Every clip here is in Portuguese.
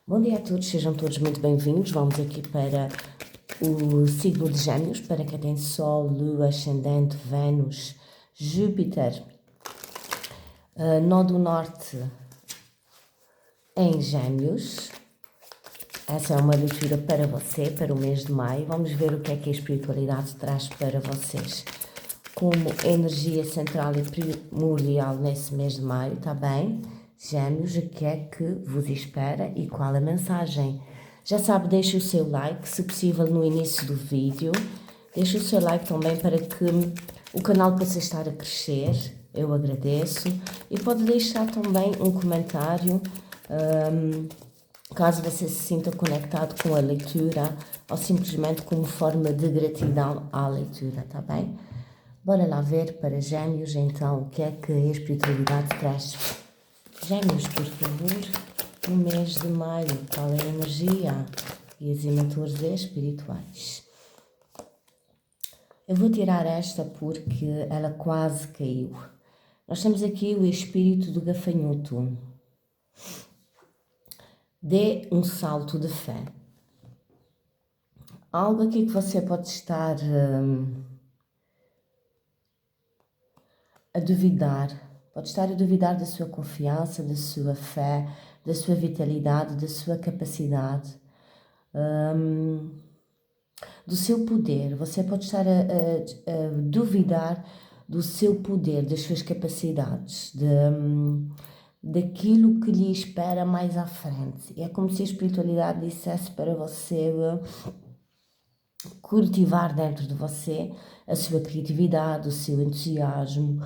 Bom dia a todos, sejam todos muito bem-vindos. Vamos aqui para o signo de Gêmeos, para quem tem Sol, Lua, Ascendente, Vênus, Júpiter, Nó do Norte em Gêmeos. Essa é uma leitura para você, para o mês de maio. Vamos ver o que é que a espiritualidade traz para vocês como energia central e primordial nesse mês de maio, tá bem? Gêmeos, o que é que vos espera e qual a mensagem? Já sabe, deixe o seu like, se possível no início do vídeo. Deixe o seu like também para que o canal possa estar a crescer, eu agradeço. E pode deixar também um comentário, caso você se sinta conectado com a leitura ou simplesmente como forma de gratidão à leitura, tá bem? Bora lá ver para Gêmeos, então, o que é que a espiritualidade traz. Gêmeos, por favor, no mês de maio, qual é a energia e as mentores espirituais? Eu vou tirar esta porque ela quase caiu. Nós temos aqui o espírito do gafanhoto. Dê um salto de fé. Algo aqui que você pode estar a duvidar, pode estar a duvidar da sua confiança, da sua fé, da sua vitalidade, da sua capacidade, do seu poder. Você pode estar a duvidar do seu poder, das suas capacidades, daquilo que lhe espera mais à frente. É como se a espiritualidade dissesse para você cultivar dentro de você a sua criatividade, o seu entusiasmo,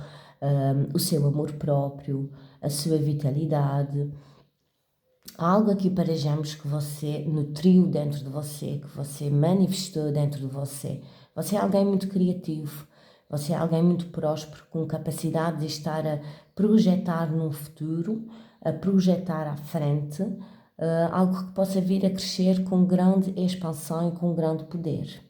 o seu amor próprio, a sua vitalidade. Há algo aqui para Gêmeos que você nutriu dentro de você, que você manifestou dentro de você. Você é alguém muito criativo, você é alguém muito próspero, com capacidade de estar a projetar num futuro, a projetar à frente, algo que possa vir a crescer com grande expansão e com grande poder.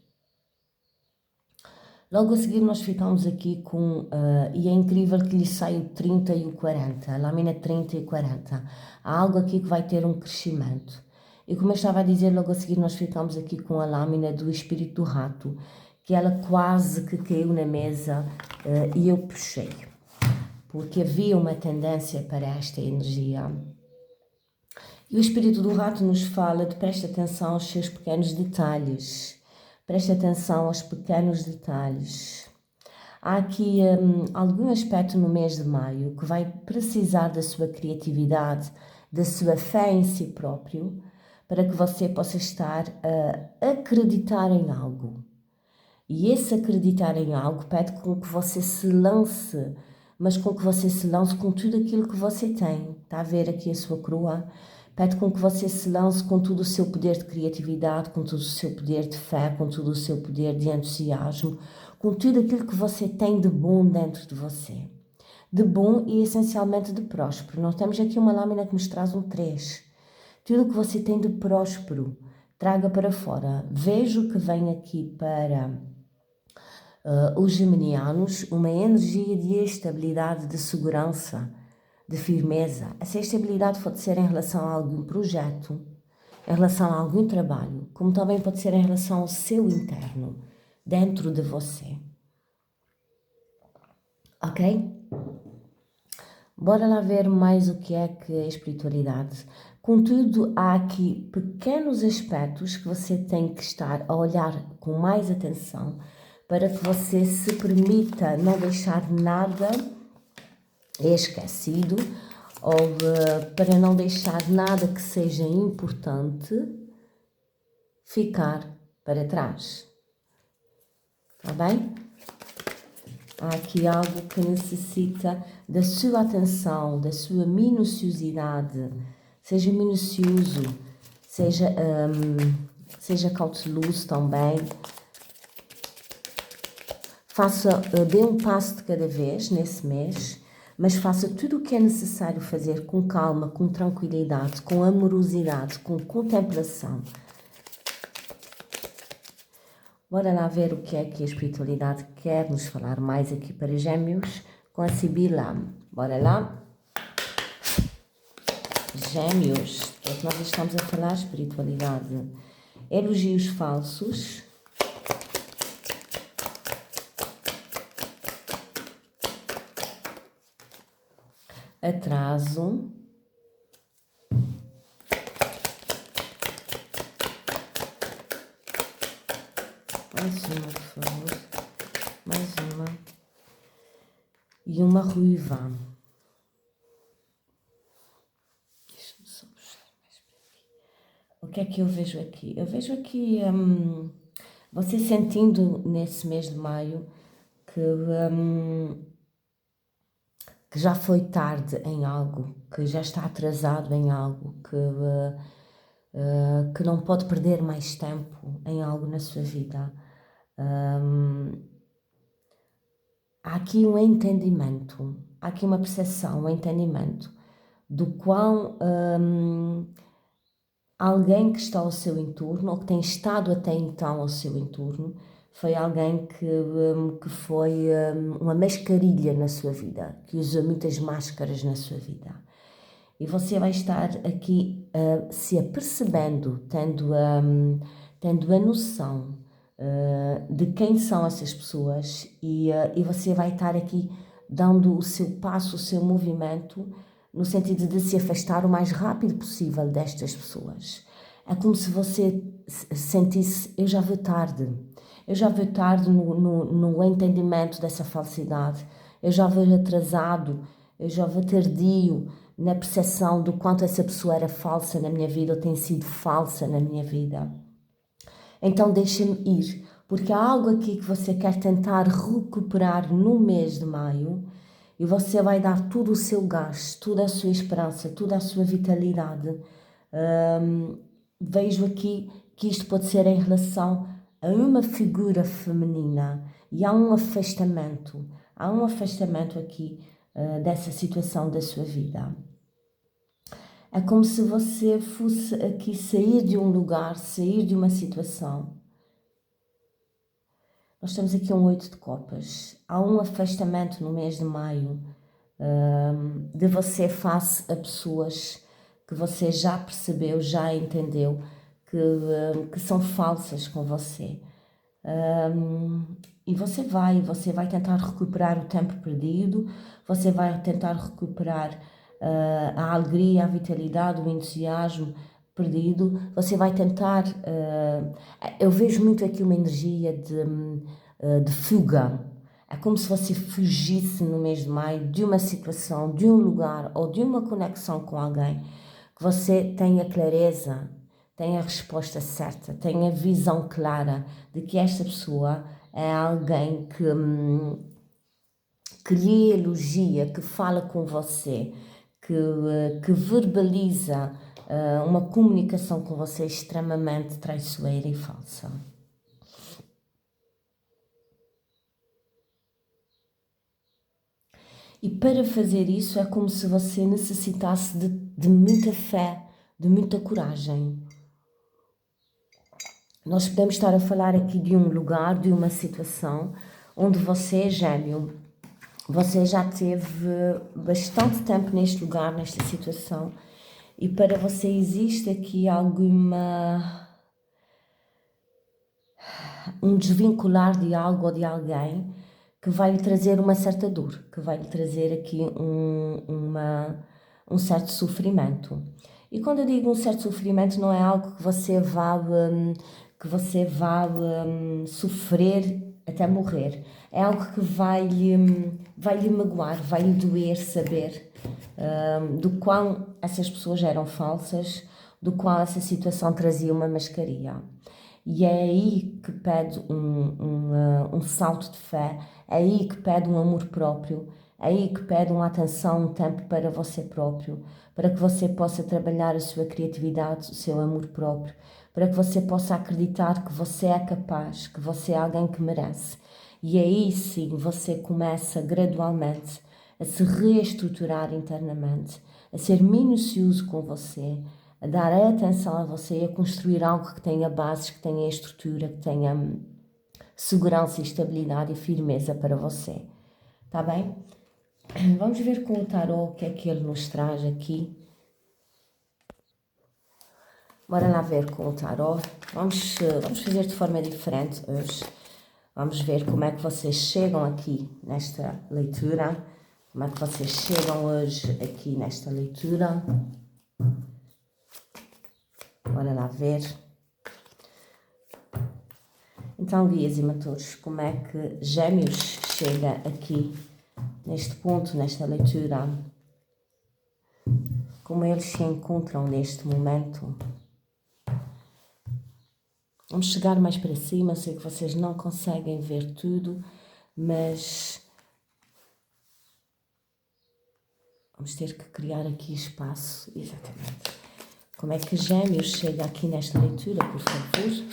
Logo a seguir nós ficamos aqui com, e é incrível que lhe sai o 30 e o 40, a lâmina 30 e 40. Há algo aqui que vai ter um crescimento. E como eu estava a dizer, logo a seguir nós ficamos aqui com a lâmina do espírito do rato, que ela quase que caiu na mesa e eu puxei. Porque havia uma tendência para esta energia. E o espírito do rato nos fala de preste atenção aos seus pequenos detalhes. Preste atenção aos pequenos detalhes. Há aqui algum aspecto no mês de maio que vai precisar da sua criatividade, da sua fé em si próprio, para que você possa estar a acreditar em algo. E esse acreditar em algo pede com que você se lance, mas com que você se lance com tudo aquilo que você tem. Está a ver aqui a sua coroa? Pede com que você se lance com todo o seu poder de criatividade, com todo o seu poder de fé, com todo o seu poder de entusiasmo, com tudo aquilo que você tem de bom dentro de você. De bom e essencialmente de próspero. Nós temos aqui uma lâmina que nos traz um 3. Tudo o que você tem de próspero, traga para fora. Vejo que vem aqui para os geminianos uma energia de estabilidade, de segurança, de firmeza. Essa estabilidade pode ser em relação a algum projeto, em relação a algum trabalho, como também pode ser em relação ao seu interno, dentro de você. Ok? Bora lá ver mais o que é que é a espiritualidade. Contudo, há aqui pequenos aspectos que você tem que estar a olhar com mais atenção para que você se permita não deixar nada esquecido ou para não deixar nada que seja importante ficar para trás. Está bem? Há aqui algo que necessita da sua atenção, da sua minuciosidade. Seja minucioso, seja cauteloso também. Dê um passo de cada vez nesse mês, mas faça tudo o que é necessário fazer com calma, com tranquilidade, com amorosidade, com contemplação. Bora lá ver o que é que a espiritualidade quer nos falar mais aqui para Gêmeos com a Sibila. Bora lá? Gêmeos, é que nós estamos a falar de espiritualidade. Elogios falsos. Atraso. Mais uma, por favor. Mais uma. E uma ruiva. Deixa-me só puxar mais para aqui. O que é que eu vejo aqui? Eu vejo aqui você sentindo nesse mês de maio que já foi tarde em algo, que já está atrasado em algo, que não pode perder mais tempo em algo na sua vida. Há aqui um entendimento, há aqui uma percepção, um entendimento do qual alguém que está ao seu entorno, ou que tem estado até então ao seu entorno, foi alguém que foi uma mascarilha na sua vida, que usa muitas máscaras na sua vida. E você vai estar aqui se apercebendo, tendo a noção de quem são essas pessoas e você vai estar aqui dando o seu passo, o seu movimento, no sentido de se afastar o mais rápido possível destas pessoas. É como se você sentisse, eu já vou tarde no entendimento dessa falsidade, eu já vou atrasado, eu já vou tardio na percepção do quanto essa pessoa era falsa na minha vida ou tem sido falsa na minha vida. Então deixa-me ir, porque há algo aqui que você quer tentar recuperar no mês de maio e você vai dar todo o seu gás, toda a sua esperança, toda a sua vitalidade. Vejo aqui que isto pode ser em relação a uma figura feminina e há um afastamento aqui dessa situação da sua vida. É como se você fosse aqui sair de um lugar, sair de uma situação. Nós temos aqui um 8 de copas. Há um afastamento no mês de maio de você face a pessoas que você já percebeu, já entendeu que são falsas com você. E você vai tentar recuperar o tempo perdido, você vai tentar recuperar a alegria, a vitalidade, o entusiasmo perdido, você vai tentar... eu vejo muito aqui uma energia de fuga. É como se você fugisse no mês de maio de uma situação, de um lugar ou de uma conexão com alguém, que você tenha clareza, tenha a resposta certa, tenha a visão clara de que esta pessoa é alguém que lhe elogia, que fala com você, que verbaliza uma comunicação com você extremamente traiçoeira e falsa. E para fazer isso é como se você necessitasse de muita fé, de muita coragem. Nós podemos estar a falar aqui de um lugar, de uma situação onde você, Gêmeo, você já teve bastante tempo neste lugar, nesta situação, e para você existe aqui um desvincular de algo ou de alguém que vai lhe trazer uma certa dor, que vai lhe trazer aqui um certo sofrimento. E quando eu digo um certo sofrimento, não é algo que você vá sofrer até morrer. É algo que vai lhe magoar, vai lhe doer saber do quão essas pessoas eram falsas, do quão essa situação trazia uma mascaria. E é aí que pede um salto de fé, é aí que pede um amor próprio, é aí que pede uma atenção, um tempo para você próprio, para que você possa trabalhar a sua criatividade, o seu amor próprio, para que você possa acreditar que você é capaz, que você é alguém que merece. E aí sim você começa gradualmente a se reestruturar internamente, a ser minucioso com você, a dar atenção a você e a construir algo que tenha bases, que tenha estrutura, que tenha segurança, estabilidade e firmeza para você. Tá bem? Vamos ver com o tarot o que é que ele nos traz aqui Bora lá ver com o tarot. Vamos fazer de forma diferente hoje. Vamos ver como é que vocês chegam aqui nesta leitura. Como é que vocês chegam hoje aqui nesta leitura. Bora lá ver. Então, guias e mentores, como é que Gêmeos chega aqui neste ponto, nesta leitura? Como eles se encontram neste momento? Vamos chegar mais para cima, sei que vocês não conseguem ver tudo, mas vamos ter que criar aqui espaço, exatamente. Como é que Gêmeos chega aqui nesta leitura, por favor?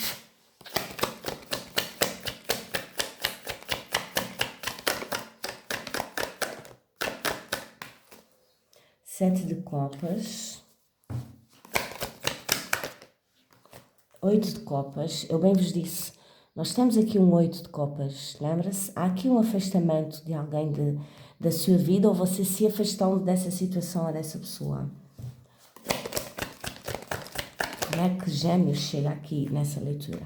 Sete de copas. 8 de copas, eu bem vos disse, nós temos aqui um 8 de copas, lembra-se? Há aqui um afastamento de alguém da sua vida, ou você se afastando dessa situação ou dessa pessoa. Como é que Gêmeos chega aqui nessa leitura?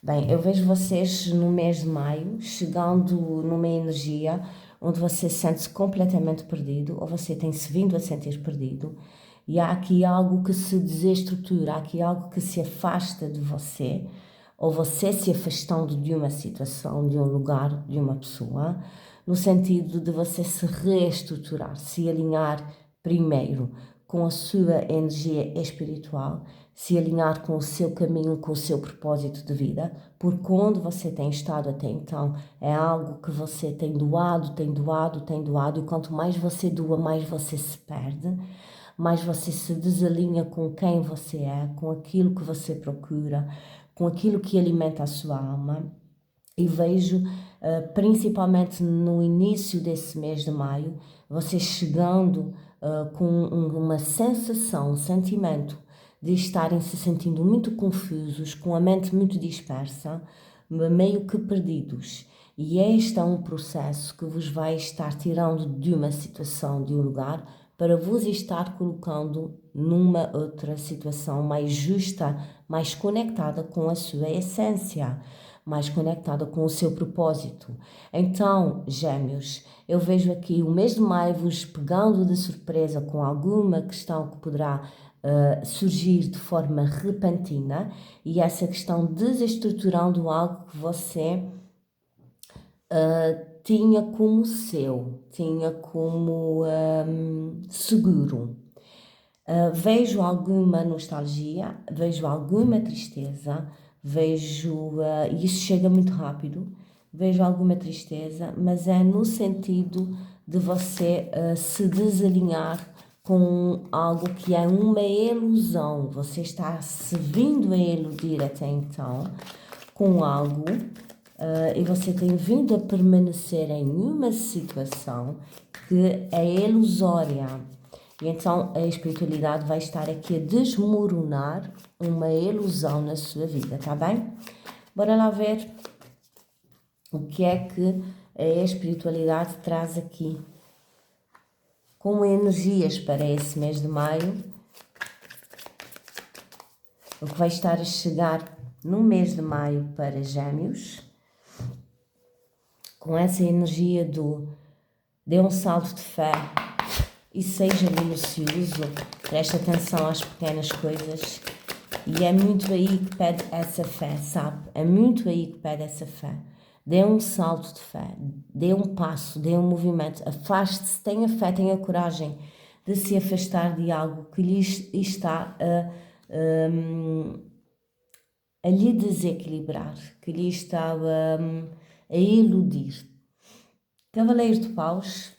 Bem, eu vejo vocês no mês de maio, chegando numa energia onde você sente-se completamente perdido, ou você tem-se vindo a sentir perdido, e há aqui algo que se desestrutura, há aqui algo que se afasta de você, ou você se afastando de uma situação, de um lugar, de uma pessoa, no sentido de você se reestruturar, se alinhar primeiro com a sua energia espiritual, se alinhar com o seu caminho, com o seu propósito de vida, porque onde você tem estado até então é algo que você tem doado, e quanto mais você doa, mais você se perde, mais você se desalinha com quem você é, com aquilo que você procura, com aquilo que alimenta a sua alma. E vejo, principalmente no início desse mês de maio, você chegando com uma sensação, um sentimento de estarem se sentindo muito confusos, com a mente muito dispersa, meio que perdidos. E este é um processo que vos vai estar tirando de uma situação, de um lugar, para vos estar colocando numa outra situação mais justa, mais conectada com a sua essência, mais conectada com o seu propósito. Então, Gêmeos, eu vejo aqui o mês de maio vos pegando de surpresa com alguma questão que poderá surgir de forma repentina, e essa questão desestruturando algo que você tinha como seu, tinha como seguro. Vejo alguma nostalgia, vejo alguma tristeza, vejo, e isso chega muito rápido, vejo alguma tristeza, mas é no sentido de você se desalinhar com algo que é uma ilusão. Você está se vindo a iludir até então com algo e você tem vindo a permanecer em uma situação que é ilusória. E então a espiritualidade vai estar aqui a desmoronar uma ilusão na sua vida, tá bem? Bora lá ver o que é que a espiritualidade traz aqui como energias para esse mês de maio. O que vai estar a chegar no mês de maio para Gêmeos, com essa energia do dê um salto de fé e seja minucioso, preste atenção às pequenas coisas, e é muito aí que pede essa fé, sabe? É muito aí que pede essa fé. Dê um salto de fé, dê um passo, dê um movimento, afaste-se, tenha fé, tenha coragem de se afastar de algo que lhe está a lhe desequilibrar, que lhe está a iludir. Cavaleiro de Paus.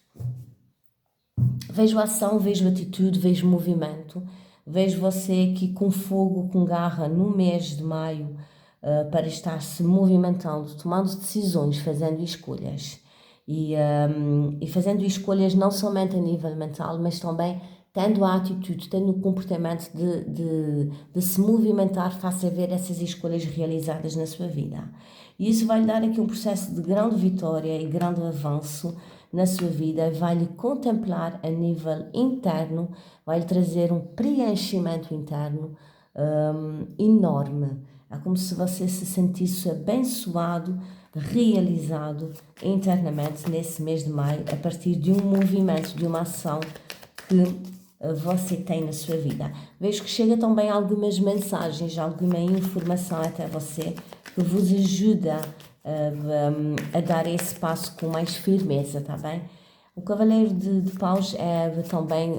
Vejo ação, vejo atitude, vejo movimento, vejo você aqui com fogo, com garra no mês de maio para estar se movimentando, tomando decisões, fazendo escolhas e fazendo escolhas não somente a nível mental, mas também tendo a atitude, tendo o comportamento de se movimentar face a ver essas escolhas realizadas na sua vida. E isso vai lhe dar aqui um processo de grande vitória e grande avanço na sua vida, vai-lhe contemplar a nível interno, vai-lhe trazer um preenchimento interno, enorme. É como se você se sentisse abençoado, realizado internamente nesse mês de maio, a partir de um movimento, de uma ação que você tem na sua vida. Vejo que chega também algumas mensagens, alguma informação até você que vos ajuda a dar esse passo com mais firmeza, tá bem? O Cavaleiro de Paus é também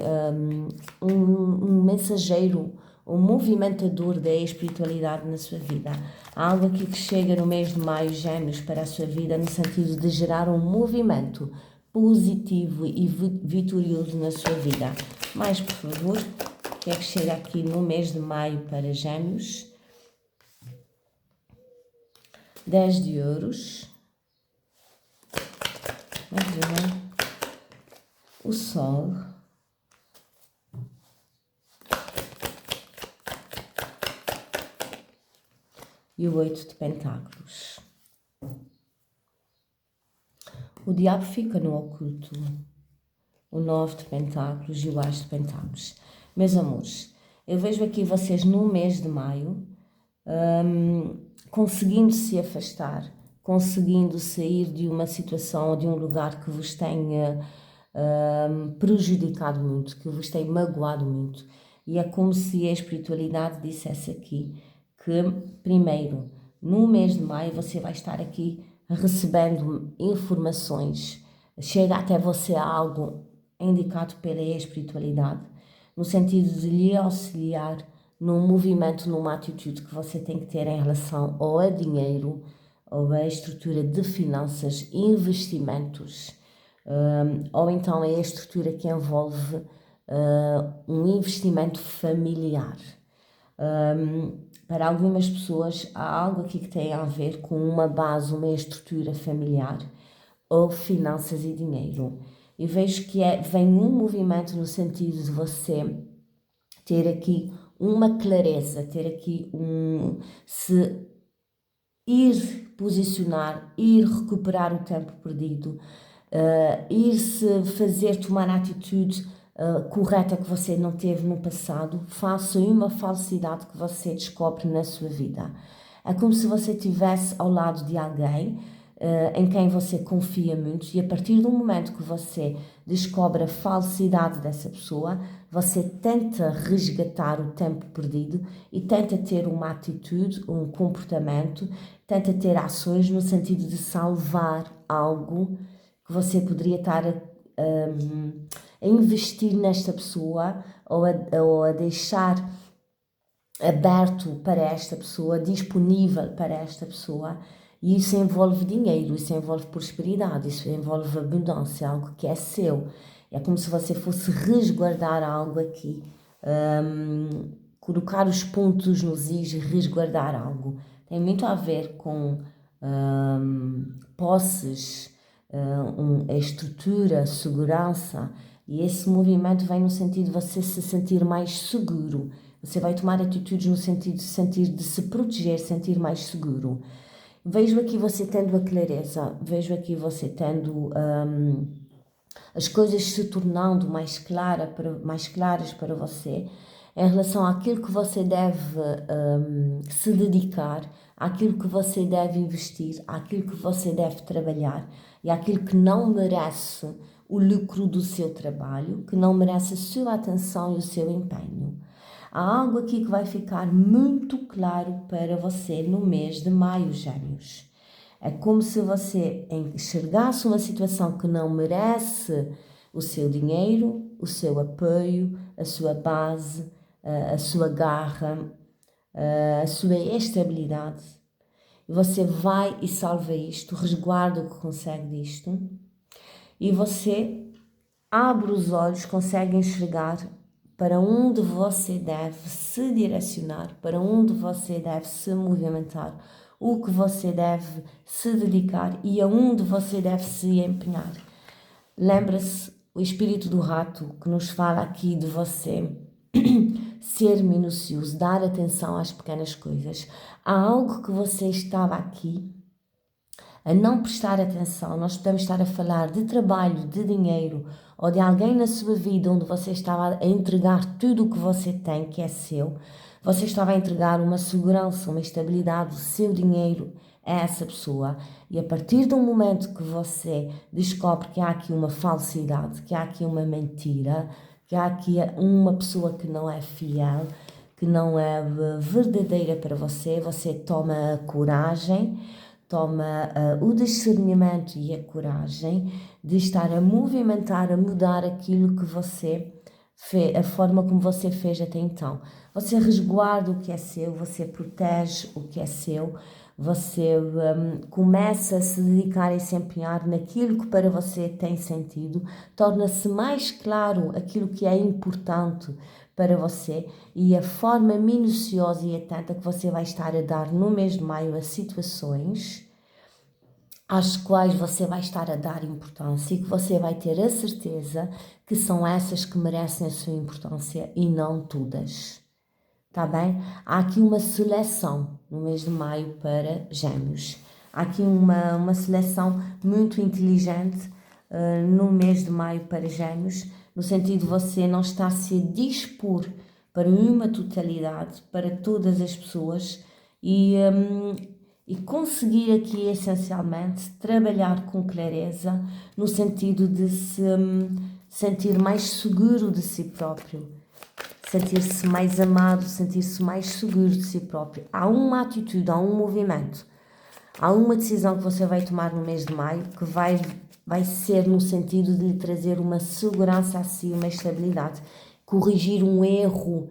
um mensageiro, um movimentador da espiritualidade na sua vida. Há algo aqui que chega no mês de maio, Gêmeos, para a sua vida, no sentido de gerar um movimento positivo e vitorioso na sua vida. Mais, por favor, o que é que chega aqui no mês de maio para Gêmeos? 10 de ouros. Mais uma. O Sol. E o 8 de Pentáculos. O Diabo fica no oculto. O 9 de Pentáculos e o As de Pentáculos. Meus amores, eu vejo aqui vocês no mês de maio conseguindo se afastar, conseguindo sair de uma situação ou de um lugar que vos tenha prejudicado muito, que vos tenha magoado muito. E é como se a espiritualidade dissesse aqui que, primeiro, no mês de maio você vai estar aqui recebendo informações, chega até você algo indicado pela espiritualidade, no sentido de lhe auxiliar num movimento, numa atitude que você tem que ter em relação ou a dinheiro, ou a estrutura de finanças, investimentos, ou então é a estrutura que envolve um investimento familiar. Para algumas pessoas há algo aqui que tem a ver com uma base, uma estrutura familiar, ou finanças e dinheiro. Eu vejo que vem um movimento no sentido de você ter aqui uma clareza, ter aqui se ir posicionar, ir recuperar o tempo perdido, ir-se fazer tomar a atitude correta que você não teve no passado, face a uma falsidade que você descobre na sua vida. É como se você estivesse ao lado de alguém em quem você confia muito, e a partir do momento que você descobre a falsidade dessa pessoa, você tenta resgatar o tempo perdido e tenta ter uma atitude, um comportamento, tenta ter ações no sentido de salvar algo que você poderia estar a investir nesta pessoa, ou a deixar aberto para esta pessoa, disponível para esta pessoa. E isso envolve dinheiro, isso envolve prosperidade, isso envolve abundância, algo que é seu. É como se você fosse resguardar algo aqui, colocar os pontos nos is e resguardar algo. Tem muito a ver com posses, a estrutura, segurança, e esse movimento vem no sentido de você se sentir mais seguro. Você vai tomar atitudes no sentido de se proteger, sentir mais seguro. Vejo aqui você tendo a clareza, vejo aqui você tendo as coisas se tornando mais claras para você em relação àquilo que você deve se dedicar, àquilo que você deve investir, àquilo que você deve trabalhar e àquilo que não merece o lucro do seu trabalho, que não merece a sua atenção e o seu empenho. Há algo aqui que vai ficar muito claro para você no mês de maio, Gêmeos. É como se você enxergasse uma situação que não merece o seu dinheiro, o seu apoio, a sua base, a sua garra, a sua estabilidade. E você vai e salva isto, resguarda o que consegue disto, e você abre os olhos, consegue enxergar para onde você deve se direcionar, para onde você deve se movimentar, o que você deve se dedicar e aonde você deve se empenhar. Lembra-se o espírito do rato que nos fala aqui de você ser minucioso, dar atenção às pequenas coisas. Há algo que você estava aqui a não prestar atenção. Nós podemos estar a falar de trabalho, de dinheiro, ou de alguém na sua vida onde você estava a entregar tudo o que você tem, que é seu, Você estava a entregar uma segurança, uma estabilidade, o seu dinheiro a essa pessoa, e a partir do momento que você descobre que há aqui uma falsidade, que há aqui uma mentira, que há aqui uma pessoa que não é fiel, que não é verdadeira para você, você toma a coragem, toma o discernimento e a coragem de estar a movimentar, a mudar aquilo que você fez, a forma como você fez até então. Você resguarda o que é seu, você protege o que é seu, você começa a se dedicar e se empenhar naquilo que para você tem sentido, torna-se mais claro aquilo que é importante para você e a forma minuciosa e atenta que você vai estar a dar no mês de maio a situações às quais você vai estar a dar importância e que você vai ter a certeza que são essas que merecem a sua importância e não todas. Tá bem? Há aqui uma seleção no mês de maio para Gêmeos. Há aqui uma seleção muito inteligente no mês de maio para Gêmeos, no sentido de você não estar-se a dispor para uma totalidade, para todas as pessoas e conseguir aqui essencialmente trabalhar com clareza no sentido de se sentir mais seguro de si próprio, sentir-se mais amado, sentir-se mais seguro de si próprio. Há uma atitude, há um movimento, há uma decisão que você vai tomar no mês de maio que vai ser no sentido de lhe trazer uma segurança a si, uma estabilidade, corrigir um erro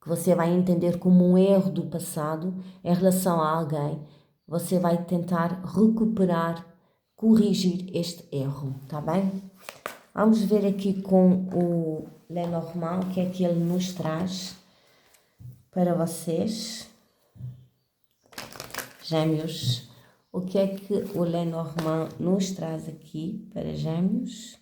que você vai entender como um erro do passado em relação a alguém. Você vai tentar recuperar, corrigir este erro, tá bem? Vamos ver aqui com o Lenormand o que é que ele nos traz para vocês. Gêmeos, o que é que o Lenormand nos traz aqui para Gêmeos?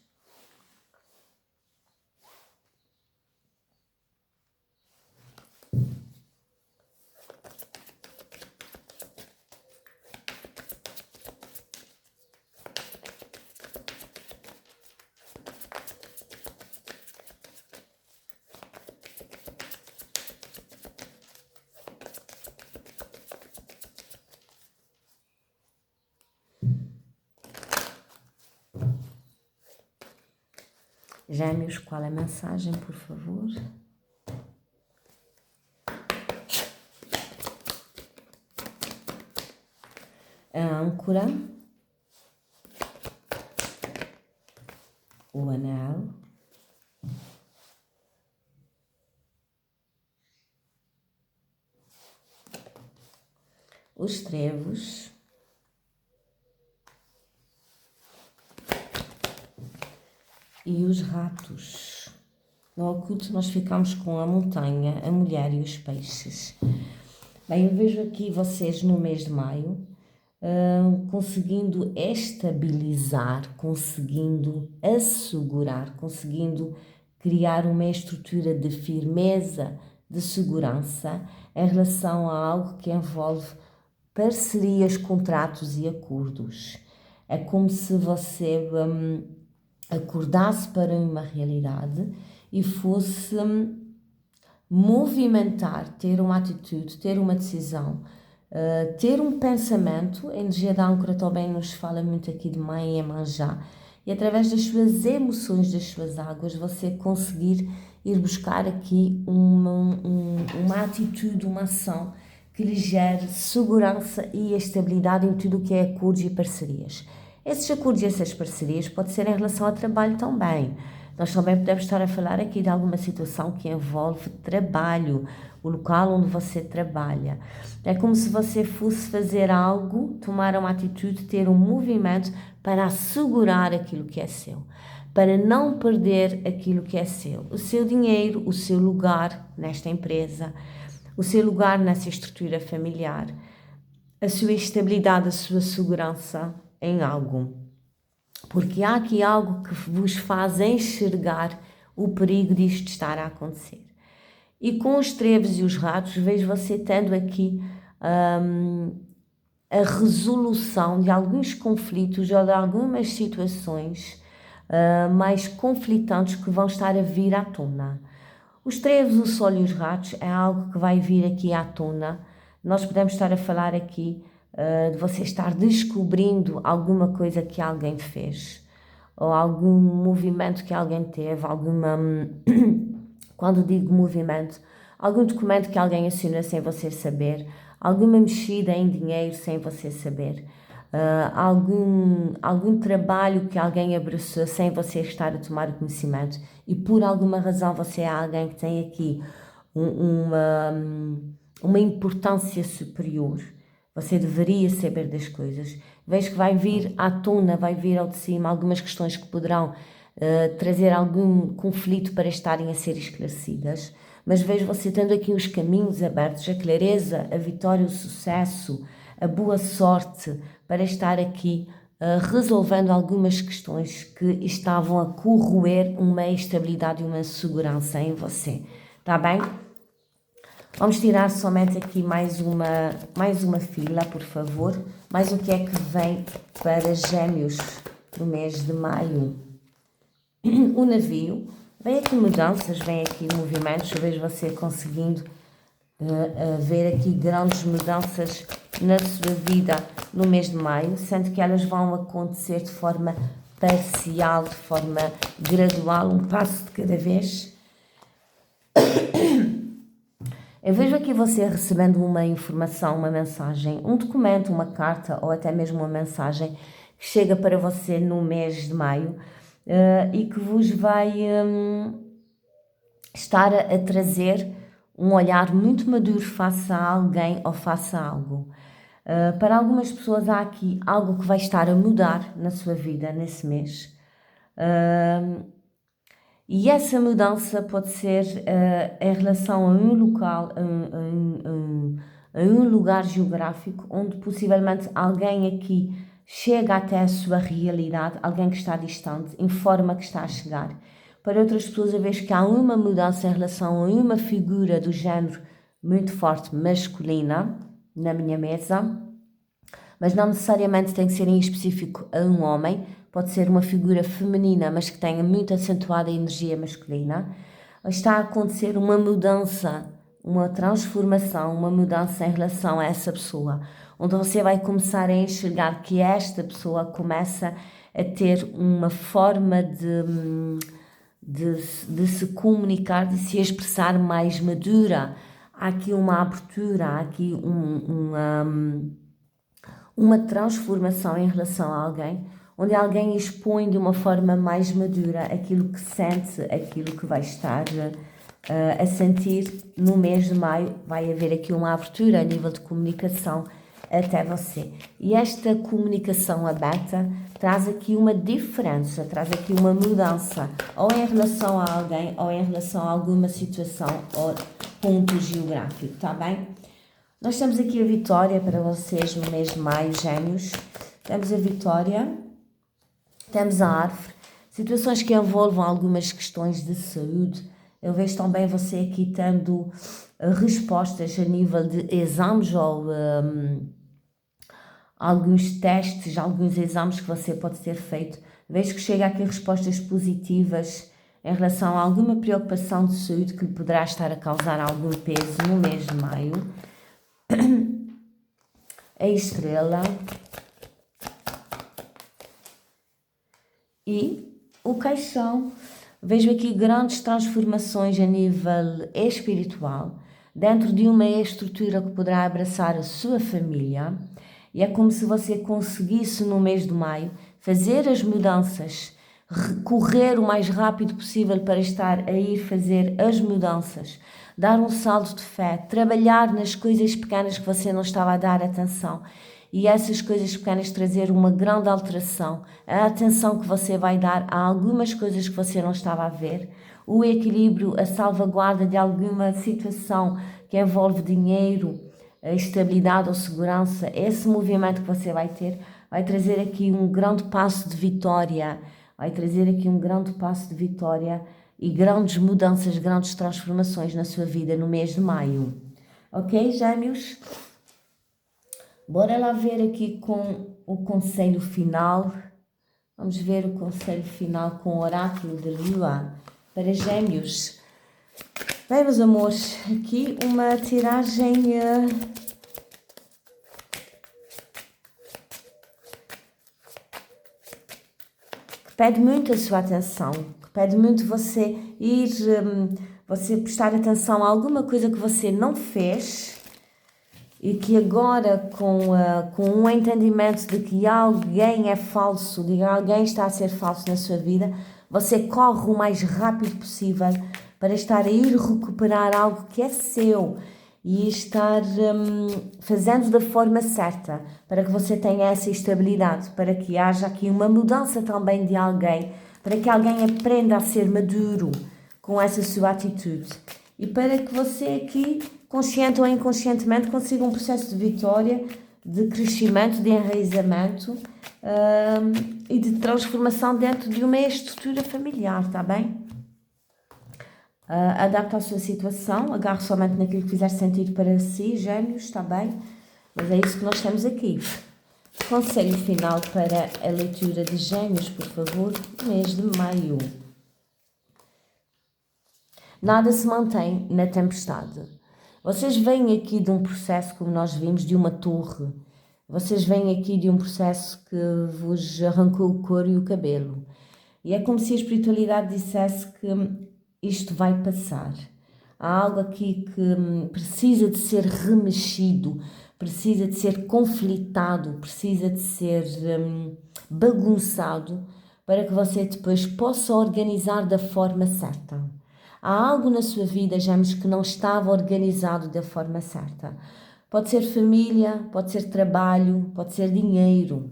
Gêmeos, qual é a mensagem, por favor? A âncora, o anel, os trevos, e os ratos. No oculto nós ficamos com a montanha, a mulher e os peixes. Bem, eu vejo aqui vocês no mês de maio conseguindo estabilizar, conseguindo assegurar, conseguindo criar uma estrutura de firmeza, de segurança em relação a algo que envolve parcerias, contratos e acordos. É como se você acordasse para uma realidade e fosse movimentar, ter uma atitude, ter uma decisão, ter um pensamento. A energia da âncora também nos fala muito aqui de mãe e manjá, e através das suas emoções, das suas águas, você conseguir ir buscar aqui uma atitude, uma ação que lhe gere segurança e estabilidade em tudo o que é acordos e parcerias. Esses acordos e essas parcerias pode ser em relação ao trabalho também. Nós também podemos estar a falar aqui de alguma situação que envolve trabalho, o local onde você trabalha. É como se você fosse fazer algo, tomar uma atitude, ter um movimento para assegurar aquilo que é seu, para não perder aquilo que é seu. O seu dinheiro, o seu lugar nesta empresa, o seu lugar nessa estrutura familiar, a sua estabilidade, a sua segurança em algo. Porque há aqui algo que vos faz enxergar o perigo disto estar a acontecer. E com os trevos e os ratos, vejo você tendo aqui a resolução de alguns conflitos ou de algumas situações mais conflitantes que vão estar a vir à tona. Os trevos, o sol e os ratos é algo que vai vir aqui à tona. Nós podemos estar a falar aqui de você estar descobrindo alguma coisa que alguém fez, ou algum movimento que alguém teve, alguma, quando digo movimento, algum documento que alguém assinou sem você saber, alguma mexida em dinheiro sem você saber, algum trabalho que alguém abraçou sem você estar a tomar o conhecimento, e por alguma razão você é alguém que tem aqui uma importância superior. Você deveria saber das coisas. Vejo que vai vir à tona, vai vir ao de cima algumas questões que poderão trazer algum conflito para estarem a ser esclarecidas. Mas vejo você tendo aqui os caminhos abertos, a clareza, a vitória, o sucesso, a boa sorte para estar aqui resolvendo algumas questões que estavam a corroer uma estabilidade e uma segurança em você. Tá bem? Vamos tirar somente aqui mais uma fila, por favor. Mais o que é que vem para Gêmeos no mês de maio? O navio. Vem aqui mudanças, vem aqui movimentos. Eu vejo você conseguindo ver aqui grandes mudanças na sua vida no mês de maio, sendo que elas vão acontecer de forma parcial, de forma gradual, um passo de cada vez. Eu vejo aqui você recebendo uma informação, uma mensagem, um documento, uma carta ou até mesmo uma mensagem que chega para você no mês de maio e que vos vai estar a trazer um olhar muito maduro face a alguém ou face a algo. Para algumas pessoas há aqui algo que vai estar a mudar na sua vida nesse mês. E essa mudança pode ser em relação a um local, a um lugar geográfico, onde possivelmente alguém aqui chega até a sua realidade, alguém que está distante, informa que está a chegar. Para outras pessoas, eu vejo que há uma mudança em relação a uma figura do género muito forte masculina na minha mesa, mas não necessariamente tem que ser em específico a um homem, pode ser uma figura feminina, mas que tenha muito acentuada a energia masculina. Está a acontecer uma mudança, uma transformação, uma mudança em relação a essa pessoa, onde você vai começar a enxergar que esta pessoa começa a ter uma forma de se comunicar, de se expressar mais madura. Há aqui uma abertura, há aqui uma transformação em relação a alguém, onde alguém expõe de uma forma mais madura aquilo que sente, aquilo que vai estar a sentir no mês de maio. Vai haver aqui uma abertura a nível de comunicação até você. E esta comunicação aberta traz aqui uma diferença, traz aqui uma mudança, ou em relação a alguém, ou em relação a alguma situação ou ponto geográfico, tá bem? Nós temos aqui a vitória para vocês no mês de maio, Gêmeos. Temos a vitória, temos a árvore, situações que envolvam algumas questões de saúde. Eu vejo também você aqui tendo respostas a nível de exames ou alguns testes, alguns exames que você pode ter feito. Vejo que chega aqui respostas positivas em relação a alguma preocupação de saúde que lhe poderá estar a causar algum peso no mês de maio. A estrela e o caixão. Vejo aqui grandes transformações a nível espiritual, dentro de uma estrutura que poderá abraçar a sua família, e é como se você conseguisse no mês de maio fazer as mudanças, correr o mais rápido possível para estar a ir fazer as mudanças, dar um salto de fé, trabalhar nas coisas pequenas que você não estava a dar atenção, e essas coisas pequenas trazer uma grande alteração, a atenção que você vai dar a algumas coisas que você não estava a ver, o equilíbrio, a salvaguarda de alguma situação que envolve dinheiro, a estabilidade ou segurança. Esse movimento que você vai ter vai trazer aqui um grande passo de vitória, e grandes mudanças, grandes transformações na sua vida no mês de maio. Ok, Gêmeos? Bora lá ver aqui com o conselho final. Vamos ver o conselho final com o oráculo de Lua para Gêmeos Bem, meus amores, aqui uma tiragem que pede muito a sua atenção, que pede muito você ir, você prestar atenção a alguma coisa que você não fez e que agora com um entendimento de que alguém é falso, de que alguém está a ser falso na sua vida, você corre o mais rápido possível para estar a ir recuperar algo que é seu e estar fazendo da forma certa, para que você tenha essa estabilidade, para que haja aqui uma mudança também de alguém, para que alguém aprenda a ser maduro com essa sua atitude e para que você aqui, consciente ou inconscientemente, consiga um processo de vitória, de crescimento, de enraizamento e de transformação dentro de uma estrutura familiar, está bem? Adapta a sua situação, agarre somente naquilo que fizer sentido para si, Gêmeos, está bem? Mas é isso que nós temos aqui. Conselho final para a leitura de Gêmeos, por favor, mês de maio. Nada se mantém na tempestade. Vocês vêm aqui de um processo, como nós vimos, de uma torre. Vocês vêm aqui de um processo que vos arrancou o couro e o cabelo. E é como se a espiritualidade dissesse que isto vai passar. Há algo aqui que precisa de ser remexido, precisa de ser conflitado, precisa de ser bagunçado para que você depois possa organizar da forma certa. Há algo na sua vida, Gêmeos, que não estava organizado da forma certa. Pode ser família, pode ser trabalho, pode ser dinheiro,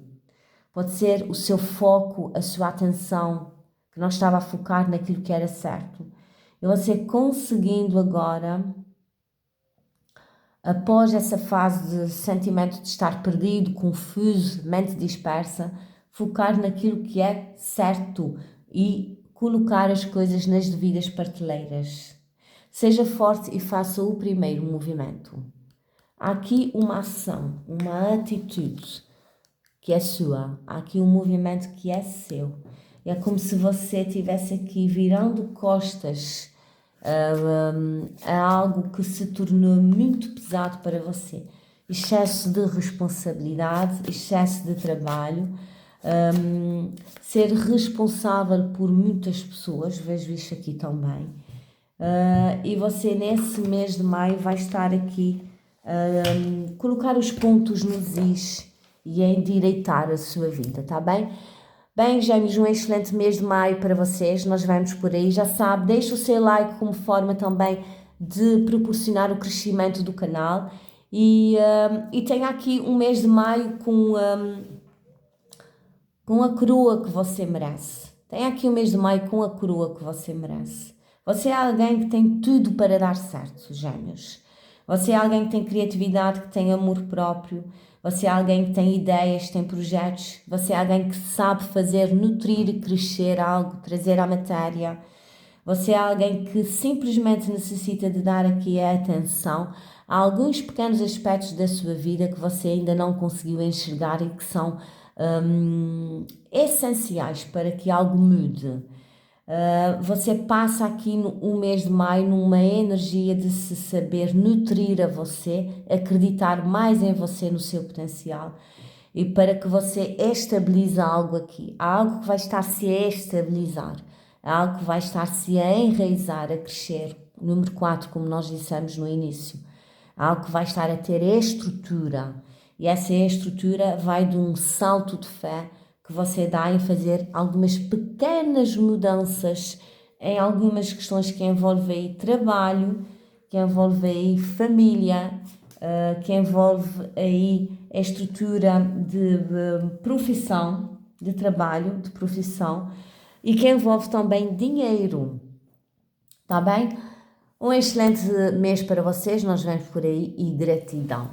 pode ser o seu foco, a sua atenção, que não estava a focar naquilo que era certo. E você conseguindo agora, após essa fase de sentimento de estar perdido, confuso, mente dispersa, focar naquilo que é certo e colocar as coisas nas devidas prateleiras. Seja forte e faça o primeiro movimento. Há aqui uma ação, uma atitude que é sua. Há aqui um movimento que é seu. É como se você estivesse aqui virando costas a algo que se tornou muito pesado para você. Excesso de responsabilidade, excesso de trabalho, ser responsável por muitas pessoas, vejo isto aqui também. E você nesse mês de maio vai estar aqui colocar os pontos nos is e endireitar a sua vida, tá bem? Bem, Gêmeos, um excelente mês de maio para vocês, nós vamos por aí, já sabe, deixa o seu like como forma também de proporcionar o crescimento do canal e tenha aqui um mês de maio com a coroa que você merece. Tenha aqui um mês de maio com a coroa que você merece. Você é alguém que tem tudo para dar certo, Gêmeos. Você é alguém que tem criatividade, que tem amor próprio. Você é alguém que tem ideias, tem projetos. Você é alguém que sabe fazer, nutrir e crescer algo, trazer à matéria. Você é alguém que simplesmente necessita de dar aqui a atenção a alguns pequenos aspectos da sua vida que você ainda não conseguiu enxergar e que são essenciais para que algo mude. Você passa aqui no mês de maio numa energia de se saber nutrir a você, acreditar mais em você, no seu potencial e para que você estabilize algo aqui. Há algo que vai estar-se a estabilizar, há algo que vai estar-se a enraizar, a crescer. Número 4, como nós dissemos no início. Há algo que vai estar a ter estrutura e essa estrutura vai de um salto de fé que você dá em fazer algumas pequenas mudanças em algumas questões que envolvem aí trabalho, que envolvem aí família, que envolve aí a estrutura de profissão, de trabalho, de profissão e que envolve também dinheiro, tá bem? Um excelente mês para vocês, nós vemos por aí e gratidão.